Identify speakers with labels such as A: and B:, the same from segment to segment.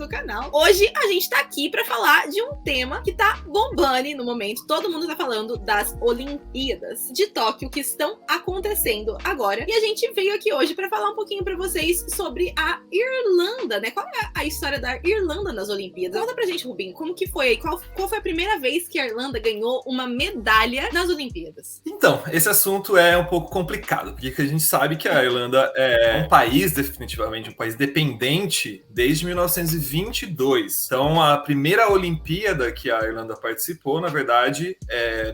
A: do canal. Hoje a gente tá aqui pra falar de um tema que tá bombando no momento. Todo mundo tá falando das Olimpíadas de Tóquio que estão acontecendo agora. E a gente veio aqui hoje pra falar um pouquinho pra vocês sobre a Irlanda, né? Qual é a história da Irlanda nas Olimpíadas? Conta pra gente, Rubinho, como que foi? Qual foi a primeira vez que a Irlanda ganhou uma medalha nas Olimpíadas?
B: Então, esse assunto é um pouco complicado, porque a gente sabe que a Irlanda é um país, definitivamente, um país dependente desde 1922. Então, a primeira Olimpíada que a Irlanda participou, na verdade,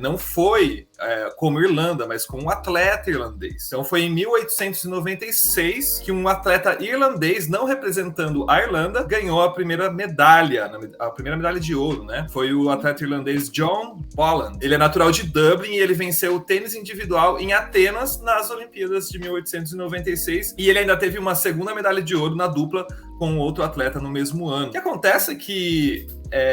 B: não foi como Irlanda, mas com um atleta irlandês. Então, foi em 1896 que um atleta irlandês, não representando a Irlanda, ganhou a primeira medalha de ouro, né? Foi o atleta irlandês John Bolland. Ele é natural de Dublin e ele venceu o tênis individual em Atenas nas Olimpíadas de 1896 e ele ainda teve uma segunda medalha de ouro na dupla com outro atleta no mesmo ano. O que acontece é que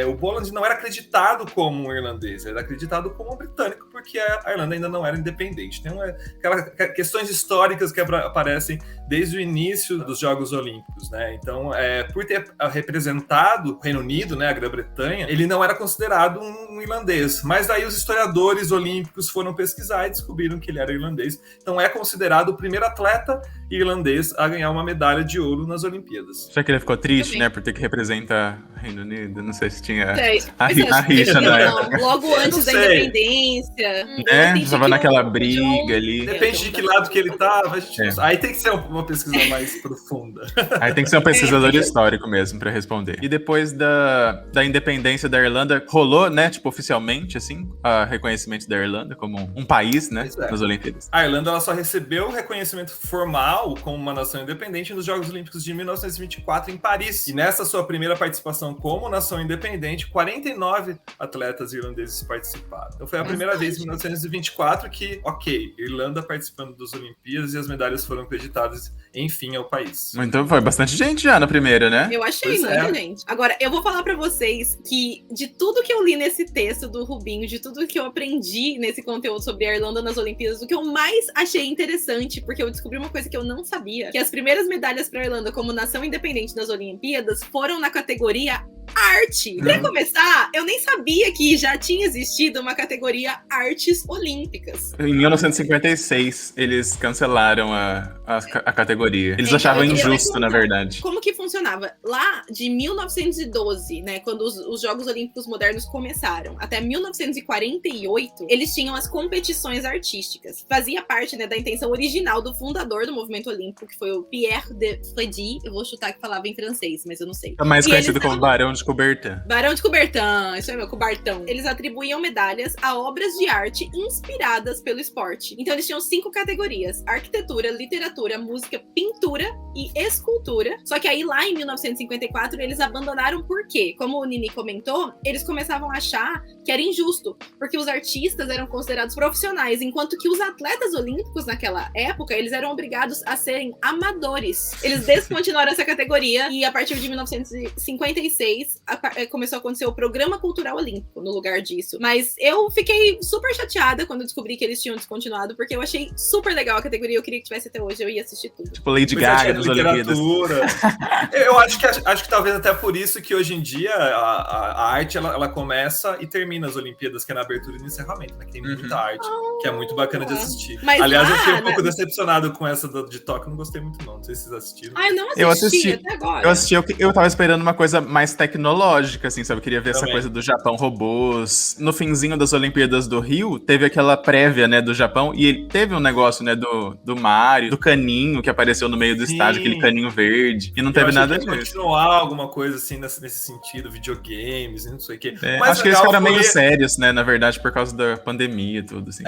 B: o Bolland não era acreditado como um irlandês, ele era acreditado como um britânico, porque a Irlanda ainda não era independente. Tem aquelas questões históricas que aparecem desde o início dos Jogos Olímpicos, né? Então, por ter representado o Reino Unido, né, a Grã-Bretanha, ele não era considerado um irlandês. Mas daí os historiadores olímpicos foram pesquisar e descobriram que ele era irlandês. Então, é considerado o primeiro atleta irlandês a ganhar uma medalha de ouro nas Olimpíadas.
C: Será que ele ficou triste, né, por ter que representar o Reino Unido? Não sei se tinha a
A: rixa,
C: né?
A: Logo antes da independência.
C: Tava naquela briga ali.
B: Depende de que lado que ele tava. Aí tem que ser uma pesquisa mais profunda.
C: Aí tem que ser um pesquisador histórico mesmo pra responder. E depois da independência da Irlanda, rolou, né, tipo, oficialmente, assim, o reconhecimento da Irlanda como um país, né, nas Olimpíadas.
B: A Irlanda, ela só recebeu o reconhecimento formal como uma nação independente nos Jogos Olímpicos de 1924 em Paris. E nessa sua primeira participação como nação independente, 49 atletas irlandeses participaram. Então foi a primeira vez em 1924 que, Irlanda participando das Olimpíadas e as medalhas foram acreditadas, enfim, ao país.
C: Então foi bastante gente já na primeira, né?
A: Eu achei muita gente. Agora, eu vou falar pra vocês que de tudo que eu li nesse texto do Rubinho, de tudo que eu aprendi nesse conteúdo sobre a Irlanda nas Olimpíadas, o que eu mais achei interessante, porque eu descobri uma coisa que eu não sabia, que as primeiras medalhas pra Irlanda como nação independente nas Olimpíadas foram na categoria arte. Pra começar, eu nem sabia que já tinha existido uma categoria artes olímpicas.
C: Em 1956, eles cancelaram a categoria. Eles achavam injusto, na verdade.
A: Como que funcionava? Lá de 1912, né, quando os Jogos Olímpicos modernos começaram, até 1948, eles tinham as competições artísticas. Fazia parte, né, da intenção original do fundador do movimento olímpico, que foi o Pierre de Frédéric. Eu vou chutar que falava em francês, mas eu não sei.
C: É mais conhecido como Barão de Coubertin.
A: Barão de Coubertin, isso é meu, Coubertin. Eles atribuíam medalhas a obras de arte inspiradas pelo esporte. Então eles tinham 5 categorias: arquitetura, literatura, música, pintura e escultura. Só que aí lá em 1954 eles abandonaram por quê? Como o Nini comentou, eles começavam a achar que era injusto, porque os artistas eram considerados profissionais, enquanto que os atletas olímpicos naquela época, eles eram obrigados a serem amadores. Eles descontinuaram essa categoria e a partir de 1956 começou a acontecer o Programa Cultural Olímpico no lugar disso. Mas eu fiquei super chateada quando descobri que eles tinham descontinuado, porque eu achei super legal a categoria, eu queria que tivesse até hoje, eu ia assistir tudo.
C: Tipo Lady Gaga nas Olimpíadas.
B: Eu acho que talvez até por isso que hoje em dia a arte ela começa e termina as Olimpíadas, que é na abertura e no encerramento, né? Que tem muita arte, que é muito bacana de assistir.
A: Mas
B: aliás, eu fiquei um pouco decepcionado com essa de Tóquio, não gostei muito não sei se vocês assistiram.
A: Eu não assisti até agora.
C: Eu tava esperando uma coisa mais tecnológica, assim, sabe? Eu queria ver essa coisa do Japão, robôs. No finzinho das Olimpíadas do Rio, teve aquela prévia, né, do Japão, e ele teve um negócio, né, do Mario, do caninho que apareceu no meio do estádio, aquele caninho verde, e não teve nada disso.
B: Continuar alguma coisa assim nesse sentido, videogames, não sei o quê.
C: Mas acho que eles ficaram meio sérios, né, na verdade, por causa da pandemia e tudo, assim.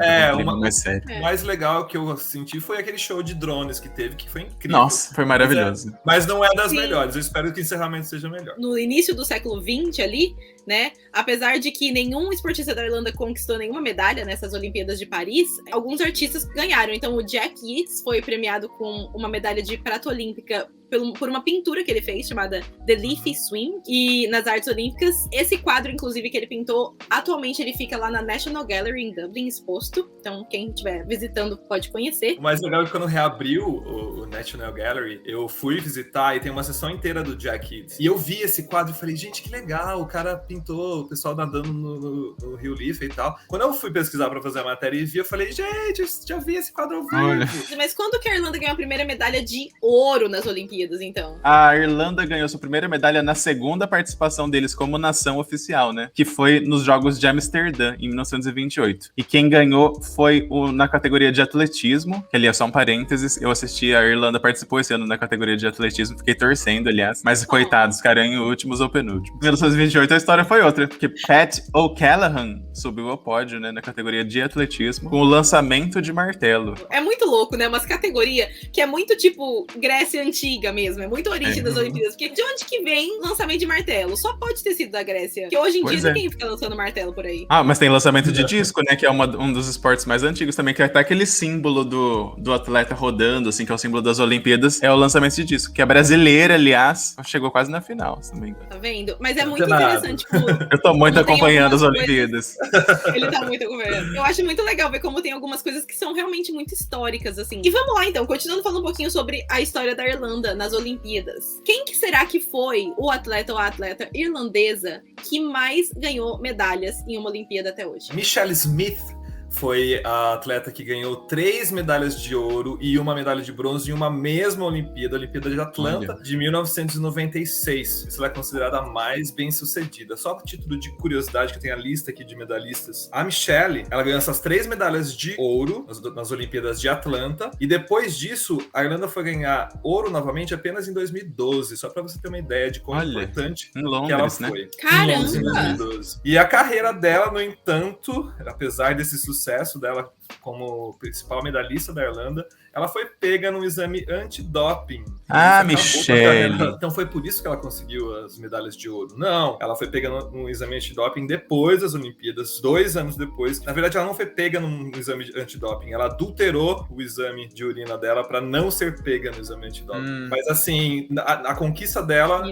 B: Mais sério. O mais legal que eu senti foi aquele show de drones que teve, que foi incrível.
C: Nossa, foi maravilhoso.
B: Mas não é das melhores, eu espero que o encerramento seja melhor.
A: No início do século XX ali, né, apesar de que nenhum esportista da Irlanda conquistou nenhuma medalha nessas Olimpíadas de Paris, alguns artistas ganharam. Então o Jack Yeats foi premiado com uma medalha de prata olímpica por uma pintura que ele fez, chamada The Leafy Swim, e nas artes olímpicas. Esse quadro, inclusive, que ele pintou, atualmente ele fica lá na National Gallery em Dublin, exposto. Então, quem estiver visitando pode conhecer.
B: O mais legal é que quando reabriu o National Gallery, eu fui visitar e tem uma sessão inteira do Jack Eads. E eu vi esse quadro e falei, gente, que legal, o cara pintou o pessoal nadando no Rio Liffey e tal. Quando eu fui pesquisar pra fazer a matéria e vi, eu falei, gente, eu já vi esse quadro ao vivo.
A: Mas quando que a Irlanda ganhou a primeira medalha de ouro nas Olimpíadas, então?
C: A Irlanda ganhou sua primeira medalha na segunda participação deles como nação oficial, né? Que foi nos Jogos de Amsterdã, em 1928. E quem ganhou foi na categoria de atletismo, que ali é só um parênteses, eu assisti, a Irlanda participou esse ano na categoria de atletismo, fiquei torcendo, aliás, mas coitados, ficaram em últimos ou penúltimos. Em 1928 a história foi outra, porque Pat O'Callaghan subiu ao pódio, né, na categoria de atletismo, com o lançamento de martelo.
A: É muito louco, né? Umas categorias que é muito tipo Grécia antiga mesmo, é muito origem das Olimpíadas, porque de onde que vem lançamento de martelo? Só pode ter sido da Grécia, porque hoje em dia ninguém fica lançando martelo por aí.
C: Ah, mas tem lançamento de disco, né, que é um dos esportes mais antigos também, que é até aquele símbolo do atleta rodando, assim, que é o símbolo das Olimpíadas, é o lançamento de disco, que a brasileira, aliás, chegou quase na final, se não me engano.
A: Tá vendo? Mas é muito interessante, tipo...
C: Eu tô muito acompanhando as Olimpíadas.
A: Ele tá muito acompanhando. Eu acho muito legal ver como tem algumas coisas que são realmente muito históricas, assim. E vamos lá, então, continuando falando um pouquinho sobre a história da Irlanda nas Olimpíadas. Quem que será que foi o atleta ou a atleta irlandesa que mais ganhou medalhas em uma Olimpíada até hoje?
B: Michelle Smith foi a atleta que ganhou 3 medalhas de ouro e uma medalha de bronze em uma mesma Olimpíada, a Olimpíada de Atlanta, de 1996. Isso ela é considerada a mais bem-sucedida. Só por título de curiosidade, que tem a lista aqui de medalhistas. A Michelle, ela ganhou essas 3 medalhas de ouro nas Olimpíadas de Atlanta, e depois disso, a Irlanda foi ganhar ouro novamente apenas em 2012, só para você ter uma ideia de quão importante
C: Londres,
B: que ela foi.
C: Né?
A: Caramba!
B: Em Londres, em 2012. E a carreira dela, no entanto, apesar desse sucesso dela como principal medalhista da Irlanda, ela foi pega num exame antidoping.
C: Ah, Michelle!
B: Então foi por isso que ela conseguiu as medalhas de ouro. Não, ela foi pega num exame antidoping depois das Olimpíadas, 2 anos depois. Na verdade, ela não foi pega num exame antidoping, ela adulterou o exame de urina dela para não ser pega no exame antidoping. Mas assim, a conquista dela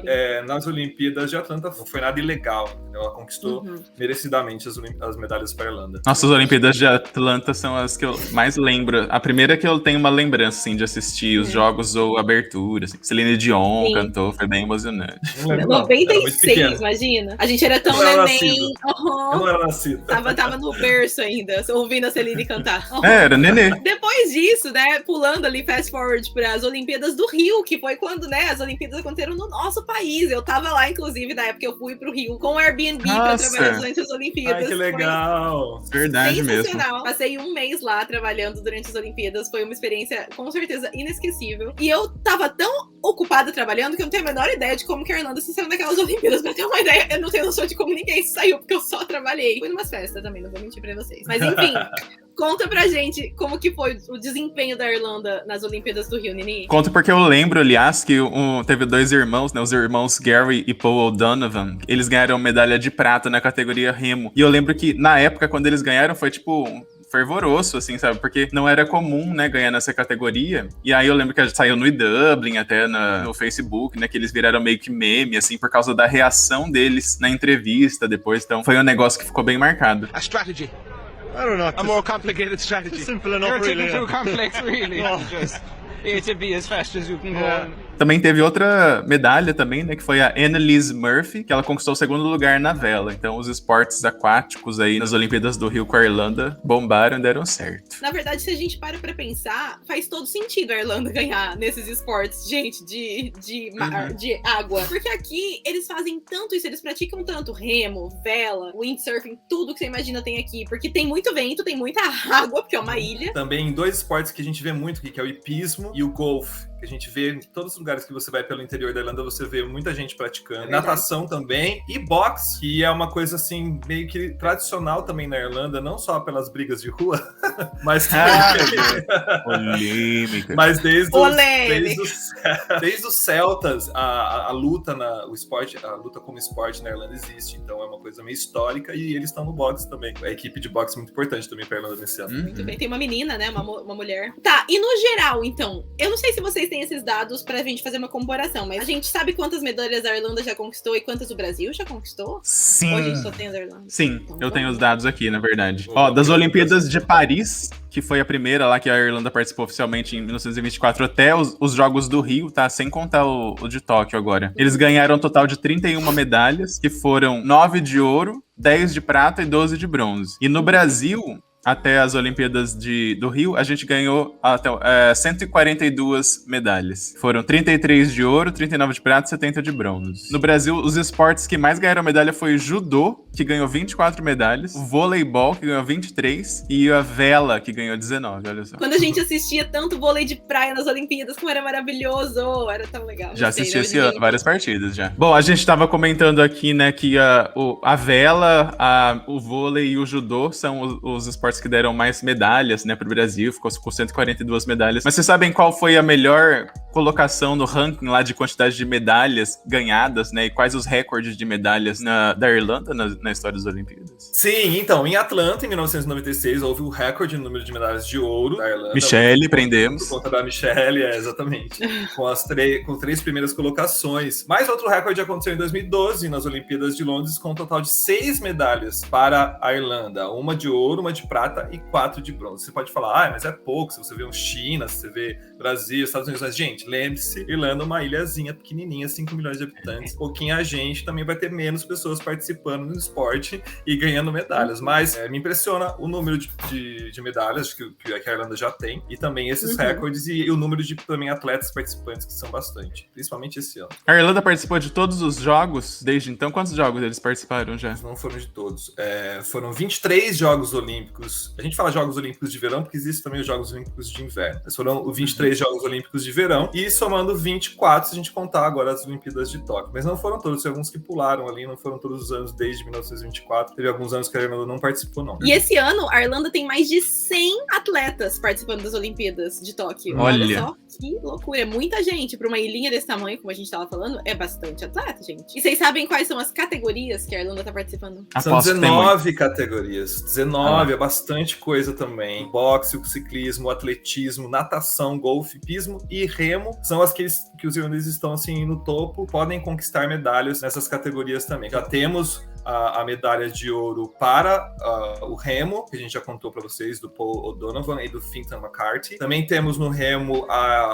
B: nas Olimpíadas de Atlanta não foi nada ilegal. Ela conquistou merecidamente as medalhas para a Irlanda.
C: Nossas Olimpíadas de Atlanta são as que eu mais lembro. A primeira que eu tenho uma lembrança, assim, de assistir os jogos ou abertura, assim. Celine Dion cantou, foi bem emocionante.
A: 96, imagina. A gente era tão neném.
B: Eu não era nascido.
A: Tava no berço ainda, ouvindo a Celine cantar.
C: Era nenê.
A: Depois disso, né, pulando ali, fast forward para as Olimpíadas do Rio, que foi quando, né, as Olimpíadas aconteceram no nosso país. Eu tava lá, inclusive, na época que eu fui pro Rio com o Airbnb pra trabalhar durante as Olimpíadas.
B: Ai, que legal!
A: Foi
C: verdade
A: sensacional.
C: mesmo.
A: Passei um mês lá trabalhando durante as Olimpíadas, foi uma experiência com certeza inesquecível. E eu tava tão ocupada trabalhando que eu não tenho a menor ideia de como que a Irlanda se saiu daquelas Olimpíadas. Pra ter uma ideia, eu não tenho noção de como ninguém se saiu, porque eu só trabalhei. Fui numas festas também, não vou mentir pra vocês. Mas enfim, conta pra gente como que foi o desempenho da Irlanda nas Olimpíadas do Rio, Nini.
C: Conta porque eu lembro, aliás, que teve 2 irmãos, né, os irmãos Gary e Paul O'Donovan. Eles ganharam medalha de prata na categoria remo. E eu lembro que, na época, quando eles ganharam, foi tipo fervoroso, assim, sabe? Porque não era comum, né, ganhar nessa categoria. E aí eu lembro que saiu no Dublin, até no Facebook, né, que eles viraram meio que meme, assim, por causa da reação deles na entrevista depois. Então foi um negócio que ficou bem marcado.
D: A strategy.
E: I don't know.
D: A more complicated strategy.
E: Simple enough, really.
D: You're too complex, really. Just here to be as fast as you can go.
C: Também teve outra medalha também, né, que foi a Annalise Murphy, que ela conquistou o 2º lugar na vela. Então os esportes aquáticos aí nas Olimpíadas do Rio com a Irlanda bombaram e deram certo.
A: Na verdade, se a gente para pra pensar, faz todo sentido a Irlanda ganhar nesses esportes, gente, de mar, de água. Porque aqui eles fazem tanto isso, eles praticam tanto remo, vela, windsurfing, tudo que você imagina tem aqui. Porque tem muito vento, tem muita água, porque é uma ilha.
B: Também 2 esportes que a gente vê muito aqui, que é o hipismo e o golfe. Que a gente vê em todos os lugares que você vai pelo interior da Irlanda, você vê muita gente praticando. Natação também. E boxe, que é uma coisa assim, meio que tradicional também na Irlanda, não só pelas brigas de rua, mas
C: polêmica.
B: Mas desde os celtas, a luta o esporte, a luta como esporte na Irlanda existe. Então é uma coisa meio histórica e eles estão no boxe também. A equipe de boxe é muito importante também pra Irlanda nesse ano.
A: Muito bem. Tem uma menina, né? Uma mulher. Tá, e no geral, então, eu não sei se vocês têm tem esses dados pra gente fazer uma comparação, mas a gente sabe quantas medalhas a Irlanda já conquistou e quantas o Brasil já conquistou?
C: Sim.
A: Ou a gente só tem as Irlandas?
C: Sim,
A: Então,
C: eu tenho
A: vamos
C: os dados aqui, na verdade. Ó, das Olimpíadas de Paris, que foi a primeira lá que a Irlanda participou oficialmente em 1924, até os Jogos do Rio, tá? Sem contar o de Tóquio agora. Eles ganharam um total de 31 medalhas, que foram 9 de ouro, 10 de prata e 12 de bronze. E no Brasil, até as Olimpíadas do Rio, a gente ganhou 142 medalhas. Foram 33 de ouro, 39 de prata e 70 de bronze. No Brasil, os esportes que mais ganharam medalha foi o judô, que ganhou 24 medalhas, o voleibol, que ganhou 23, e a vela, que ganhou 19, olha só.
A: Quando a gente assistia tanto vôlei de praia nas Olimpíadas, como era maravilhoso, era tão legal.
C: Já assisti esse ano várias partidas, já. Bom, a gente tava comentando aqui, né, que a vela, o vôlei e o judô são os esportes que deram mais medalhas, né, pro Brasil, ficou com 142 medalhas. Mas vocês sabem qual foi a melhor colocação no ranking lá de quantidade de medalhas ganhadas, né, e quais os recordes de medalhas da Irlanda na história das Olimpíadas?
B: Sim, então, em Atlanta, em 1996, houve o recorde no número de medalhas de ouro da Irlanda.
C: Michele, prendemos.
B: Por conta da Michele, exatamente. com 3 primeiras colocações. Mais outro recorde aconteceu em 2012, nas Olimpíadas de Londres, com um total de 6 medalhas para a Irlanda. 1 de ouro, 1 de prata e 4 de bronze. Você pode falar, mas é pouco, se você vê China, se você vê Brasil, Estados Unidos. Mas, gente, lembre-se, Irlanda é uma ilhazinha pequenininha, 5 milhões de habitantes. Pouquinha gente, também vai ter menos pessoas participando no esporte e ganhando medalhas. Mas me impressiona o número de medalhas que a Irlanda já tem e também esses recordes e o número de também atletas participantes, que são bastante, principalmente esse ano.
C: A Irlanda participou de todos os jogos desde então? Quantos jogos eles participaram já?
B: Não foram de todos. Foram 23 Jogos Olímpicos. A gente fala Jogos Olímpicos de verão porque existem também os Jogos Olímpicos de inverno. Mas foram 23 Jogos Olímpicos de verão e somando 24 se a gente contar agora as Olimpíadas de Tóquio. Mas não foram todos, tem alguns que pularam ali, não foram todos os anos desde 1924. Teve alguns anos que a Irlanda não participou, não.
A: E esse ano, a Irlanda tem mais de 100 atletas participando das Olimpíadas de Tóquio.
C: Olha
A: só que loucura. É muita gente. Para uma ilhinha desse tamanho, como a gente tava falando, é bastante atleta, gente. E vocês sabem quais são as categorias que a Irlanda tá participando?
B: São 19 categorias. 19, é bastante coisa também. Boxe, o ciclismo, o atletismo, natação, golfe, pismo e remo são as que os irlandeses estão assim no topo, podem conquistar medalhas nessas categorias também. Já temos a medalha de ouro para o remo, que a gente já contou para vocês, do Paul O'Donovan e do Fintan McCarthy. Também temos no remo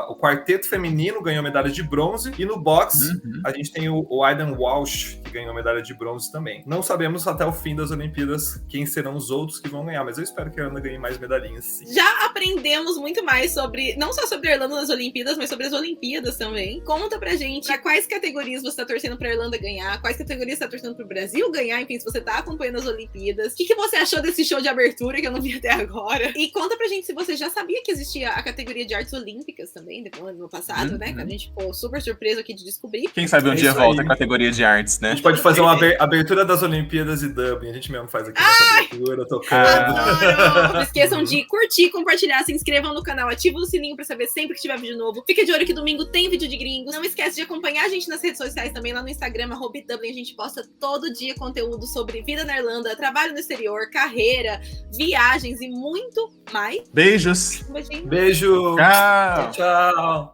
B: o quarteto feminino, ganhou medalha de bronze, e no boxe a gente tem o Aidan Walsh, que ganhou medalha de bronze também. Não sabemos até o fim das Olimpíadas quem serão os outros que vão ganhar, mas eu espero que a Irlanda ganhe mais medalhinhas, sim.
A: Já aprendemos muito mais não só sobre a Irlanda nas Olimpíadas, mas sobre as Olimpíadas também. Conta pra gente pra quais categorias você tá torcendo pra Irlanda ganhar, quais categorias você tá torcendo pro Brasil ganhar, enfim, se você tá acompanhando as Olimpíadas. O que você achou desse show de abertura que eu não vi até agora? E conta pra gente se você já sabia que existia a categoria de artes olímpicas também, depois no passado, né? Que a gente ficou super surpreso aqui de descobrir.
C: Quem sabe um dia volta a categoria de artes, né?
B: A gente pode fazer uma abertura das Olimpíadas e Dublin. A gente mesmo faz aqui nessa abertura, tocando.
A: Não esqueçam de curtir, compartilhar, se inscrevam no canal, ativem o sininho pra saber sempre que tiver vídeo novo. Fica de olho que domingo tem vídeo de gringos. Não esquece de acompanhar a gente nas redes sociais também, lá no Instagram, @Dublin. A gente posta todo dia conteúdo sobre vida na Irlanda, trabalho no exterior, carreira, viagens e muito mais.
C: Beijos.
A: Um beijinho.
B: Beijo.
C: Tchau.
B: Tchau.